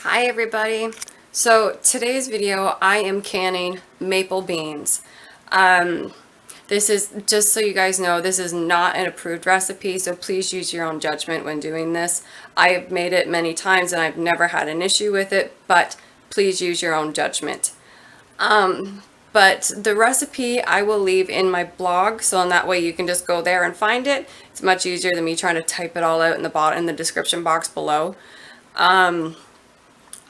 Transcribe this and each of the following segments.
Hi everybody. So today's video I am canning maple beans. This is, just so you guys know, this is not an approved recipe, so please use your own judgment when doing this. I have made it many times and I've never had an issue with it, but please use your own judgment. But the recipe I will leave in my blog, so in that way you can just go there and find it. It's much easier than me trying to type it all out in the description box below.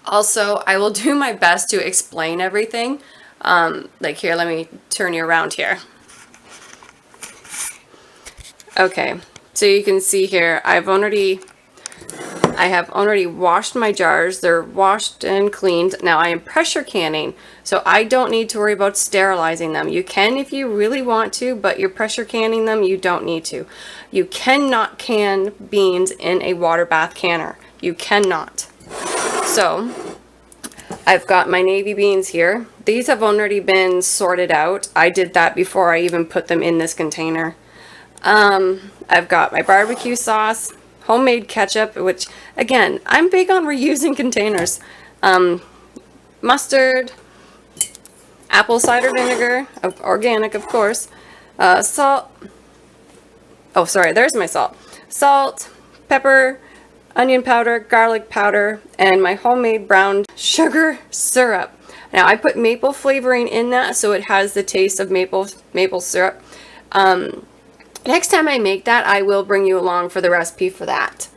Also, I will do my best to explain everything. Like here, let me turn you around here. Okay, so you can see here, I have already washed my jars. They're washed and cleaned. Now I am pressure canning, so I don't need to worry about sterilizing them. You can if you really want to, but you're pressure canning them, you don't need to. You cannot can beans in a water bath canner. You cannot. So I've got my navy beans here. These have already been sorted out. I did that before I even put them in this container. I've got my barbecue sauce, homemade ketchup, which again, I'm big on reusing containers. Mustard, apple cider vinegar, organic of course, salt. Oh, sorry, there's my salt. Salt, pepper, onion powder, garlic powder, and my homemade brown sugar syrup. Now I put maple flavoring in that so it has the taste of maple syrup. Next time I make that, I will bring you along for the recipe for that.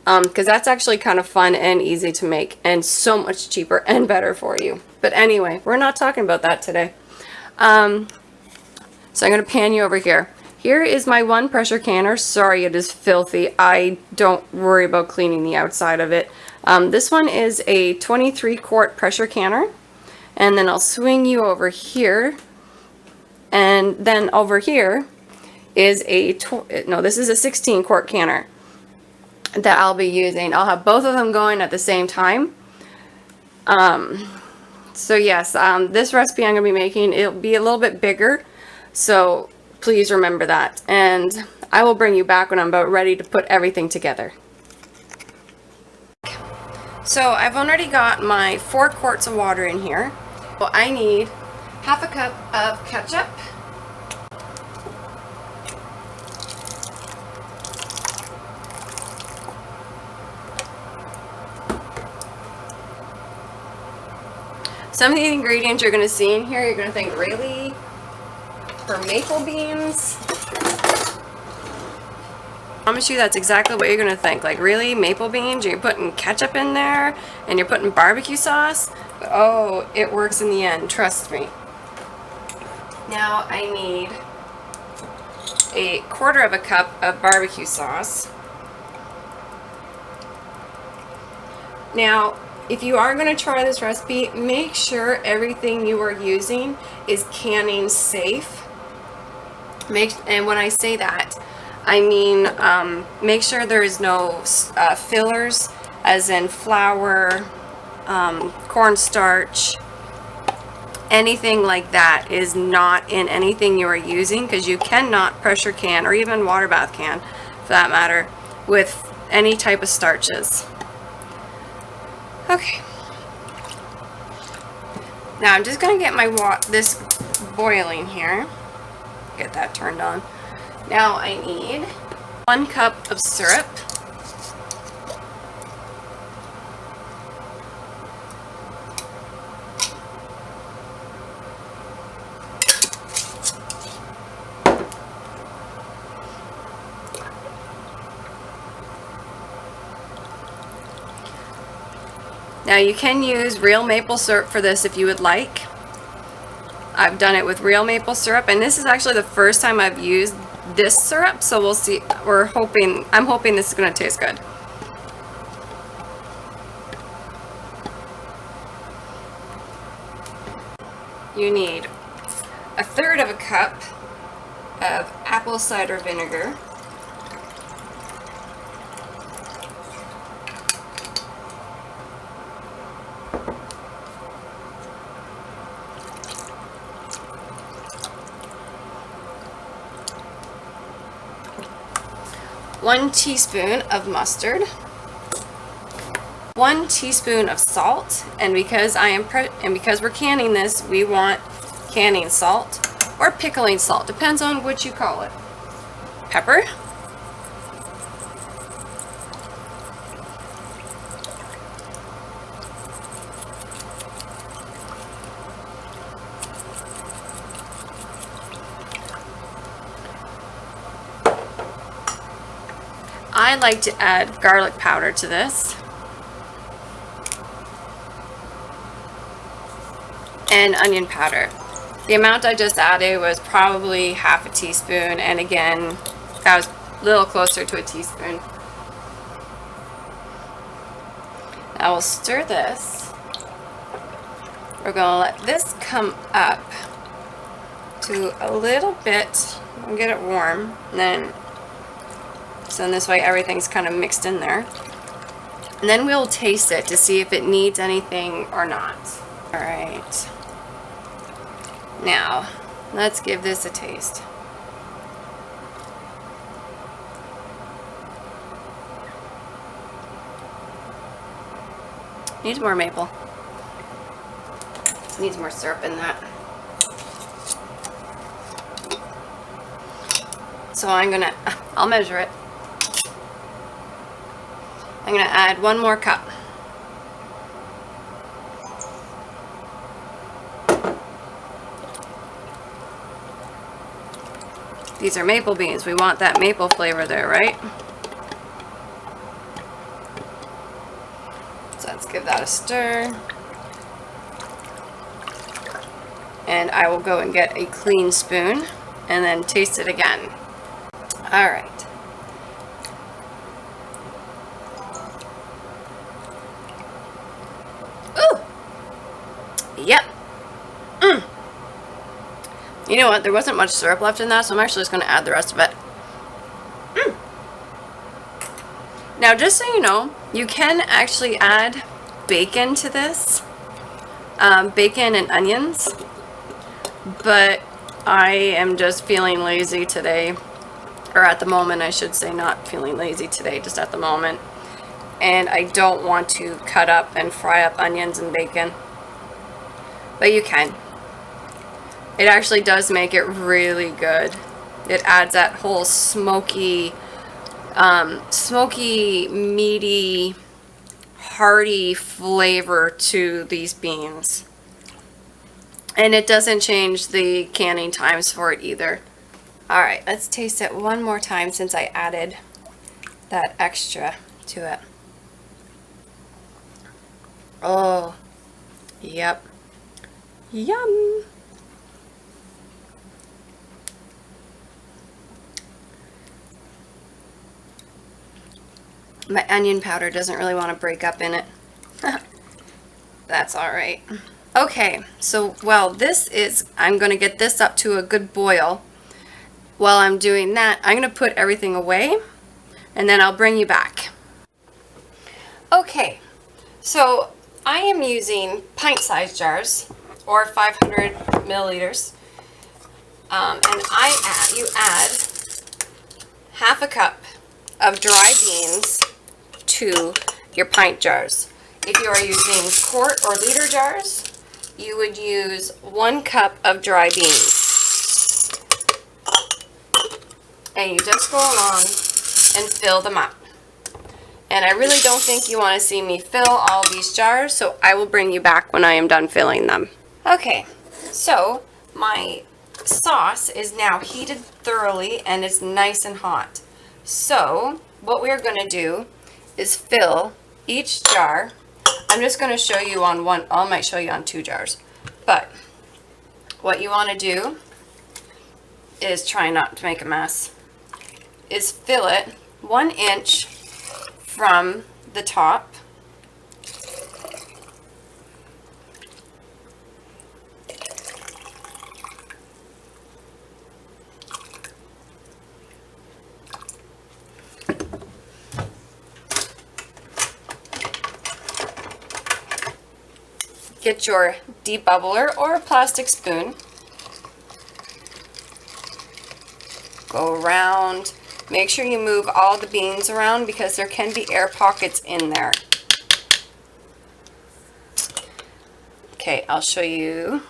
Because that's actually kind of fun and easy to make and so much cheaper and better for you. But anyway, we're not talking about that today. So I'm going to pan you over here. Here is my one pressure canner. Sorry, it is filthy. I don't worry about cleaning the outside of it. This one is a 23 quart pressure canner. And then I'll swing you over here. And then over here is this is a 16 quart canner that I'll be using. I'll have both of them going at the same time. So yes, this recipe I'm going to be making, it'll be a little bit bigger. So please remember that. And I will bring you back when I'm about ready to put everything together. So I've already got my 4 quarts of water in here. So I need half a cup of ketchup. Some of the ingredients you're going to see in here, you're going to think, really? For maple beans? I promise you that's exactly what you're going to think. Like, really? Maple beans? You're putting ketchup in there? And you're putting barbecue sauce? But, oh, it works in the end. Trust me. Now I need a 1/4 cup of barbecue sauce. Now, if you are going to try this recipe, make sure everything you are using is canning safe. And when I say that, I mean make sure there is no fillers, as in flour, cornstarch, anything like that is not in anything you are using, because you cannot pressure can, or even water bath can for that matter, with any type of starches. Okay. Now I'm just going to get this boiling here. Get that turned on. Now I need 1 cup of syrup. Now you can use real maple syrup for this if you would like. I've done it with real maple syrup, and this is actually the first time I've used this syrup, so we'll see. I'm hoping this is going to taste good. You need 1/3 cup of apple cider vinegar. One teaspoon of mustard. 1 teaspoon of salt, and because because we're canning this, we want canning salt or pickling salt, depends on what you call it. Pepper. I like to add garlic powder to this. And onion powder. The amount I just added was probably half a teaspoon, and again, that was a little closer to a teaspoon. Now we'll stir this. We're going to let this come up to a little bit and get it warm, and then so in this way everything's kind of mixed in there. And then we'll taste it to see if it needs anything or not. All right. Now, let's give this a taste. Needs more maple. Needs more syrup in that. So I'll measure it. I'm gonna add 1 more cup. These are maple beans. We want that maple flavor there, right? So let's give that a stir. And I will go and get a clean spoon and then taste it again. All right. Ooh. Yep. You know what? There wasn't much syrup left in that, so I'm actually just going to add the rest of it. Now, just so you know, you can actually add bacon to this. Bacon and onions. But I am just feeling lazy today. Or at the moment, I should say, not feeling lazy today, just at the moment. And I don't want to cut up and fry up onions and bacon. But you can. It actually does make it really good. It adds that whole smoky, meaty, hearty flavor to these beans. And it doesn't change the canning times for it either. Alright, let's taste it one more time since I added that extra to it. Oh, yep. Yum! My onion powder doesn't really want to break up in it. That's alright. Okay, so while I'm going to get this up to a good boil. While I'm doing that, I'm going to put everything away, and then I'll bring you back. Okay, so I am using pint-sized jars, or 500 milliliters, and you add half a cup of dry beans to your pint jars. If you are using quart or liter jars, you would use 1 cup of dry beans. And you just go along and fill them up. And I really don't think you want to see me fill all these jars, so I will bring you back when I am done filling them. Okay, so my sauce is now heated thoroughly and it's nice and hot. So what we're going to do is fill each jar. I'm just going to show you on one, I might show you on 2 jars. But what you want to do is try not to make a mess. Is fill it 1 inch from the top. Get your debubbler or a plastic spoon. Go around. Make sure you move all the beans around because there can be air pockets in there. Okay, I'll show you.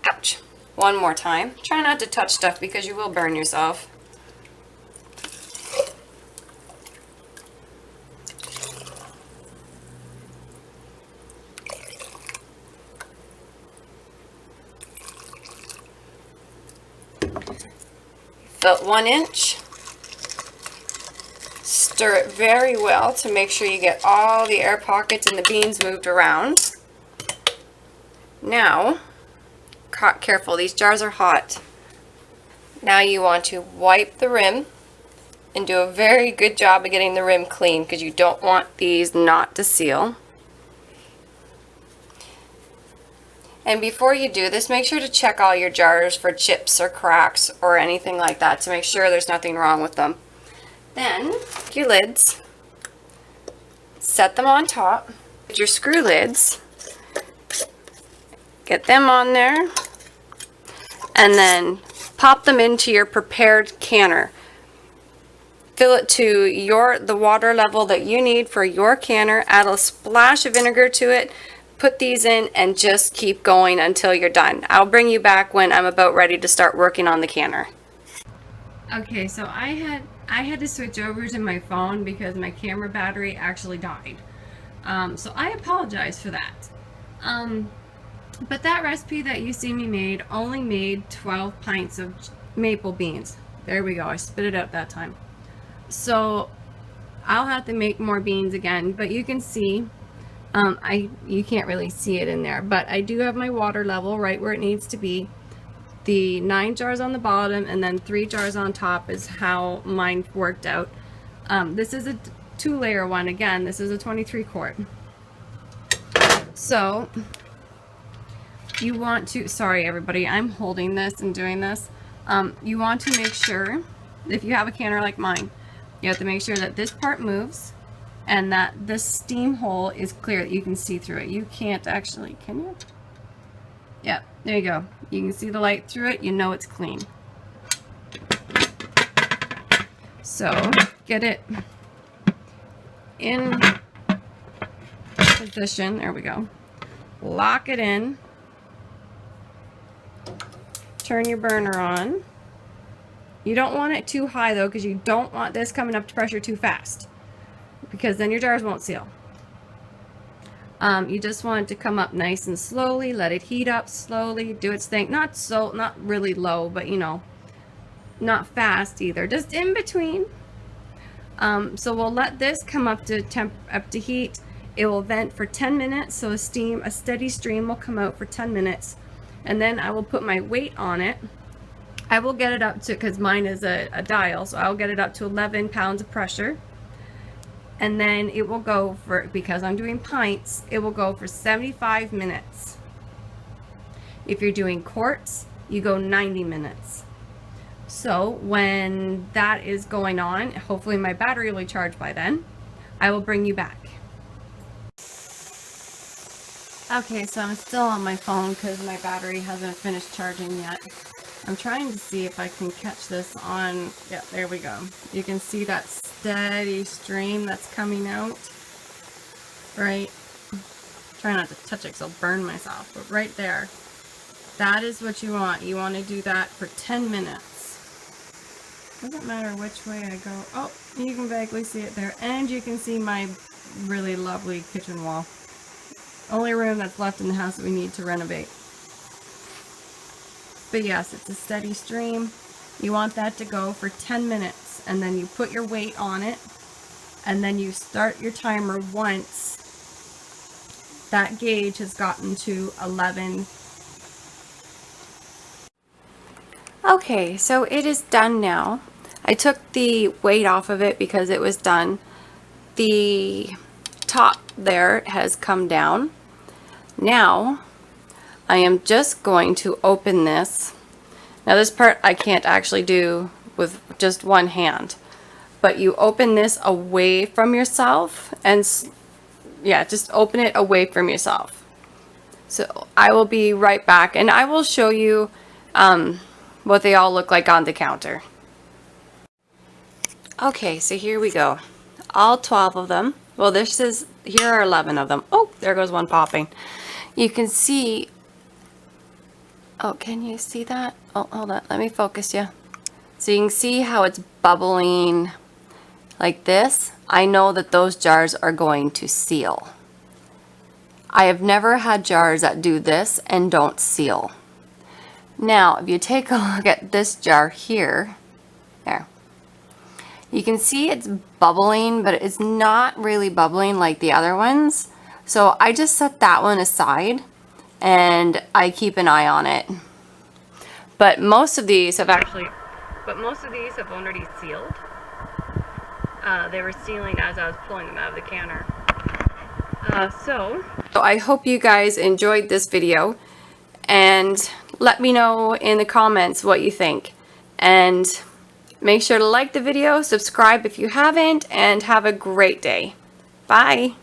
Ouch. One more time. Try not to touch stuff because you will burn yourself. About 1 inch. Stir it very well to make sure you get all the air pockets and the beans moved around. Now, careful, these jars are hot. Now you want to wipe the rim and do a very good job of getting the rim clean because you don't want these not to seal. And before you do this, make sure to check all your jars for chips or cracks or anything like that to make sure there's nothing wrong with them. Then, your lids, set them on top. Get your screw lids, get them on there, and then pop them into your prepared canner. Fill it to the water level that you need for your canner. Add a splash of vinegar to it. Put these in and just keep going until you're done. I'll bring you back when I'm about ready to start working on the canner. Okay, so I had to switch over to my phone because my camera battery actually died. So I apologize for that. But that recipe that you see me made only made 12 pints of maple beans. There we go, I spit it out that time. So I'll have to make more beans again, but you can see you can't really see it in there, but I do have my water level right where it needs to be. The 9 jars on the bottom and then 3 jars on top is how mine worked out. This is a 2-layer one. Again, this is a 23 quart. So you want to, sorry everybody, I'm holding this and doing this. You want to make sure, if you have a canner like mine, you have to make sure that this part moves and that this steam hole is clear, that you can see through it. You can't actually, can you? Yeah, there you go. You can see the light through it, you know it's clean. So get it in position, there we go. Lock it in. Turn your burner on. You don't want it too high though, because you don't want this coming up to pressure too fast, because then your jars won't seal. You just want it to come up nice and slowly. Let it heat up slowly, do its thing. Not really low, but you know, not fast either, just in between. So we'll let this come up to heat. It will vent for 10 minutes, so a steady stream will come out for 10 minutes, and then I will put my weight on it. I will get it up to, because mine is a dial, so I'll get it up to 11 pounds of pressure. And then it will go for, because I'm doing pints, it will go for 75 minutes. If you're doing quarts, you go 90 minutes. So when that is going on, hopefully my battery will be charged by then, I will bring you back. Okay, so I'm still on my phone because my battery hasn't finished charging yet. I'm trying to see if I can catch this on, yeah, there we go. You can see that steady stream that's coming out, right? Try not to touch it because I'll burn myself, but right there. That is what you want. You want to do that for 10 minutes. Doesn't matter which way I go. Oh, you can vaguely see it there. And you can see my really lovely kitchen wall. Only room that's left in the house that we need to renovate. But yes, it's a steady stream. You want that to go for 10 minutes, and then you put your weight on it, and then you start your timer once that gauge has gotten to 11. Okay, so it is done now. I took the weight off of it because it was done. The top there has come down. Now I am just going to open this. Now this part I can't actually do with just one hand, but you open this away from yourself, and yeah, just open it away from yourself. So I will be right back, and I will show you what they all look like on the counter. Okay, so here we go. All 12 of them. Well, here are 11 of them. Oh, there goes one popping. you can see, oh, can you see that? Oh, hold on, let me focus you. So you can see how it's bubbling like this. I know that those jars are going to seal. I have never had jars that do this and don't seal. Now, if you take a look at this jar here, there, you can see it's bubbling, but it's not really bubbling like the other ones. So I just set that one aside and I keep an eye on it. But most of these have already sealed. They were sealing as I was pulling them out of the canner. So I hope you guys enjoyed this video, and let me know in the comments what you think. And make sure to like the video, subscribe if you haven't, and have a great day. Bye.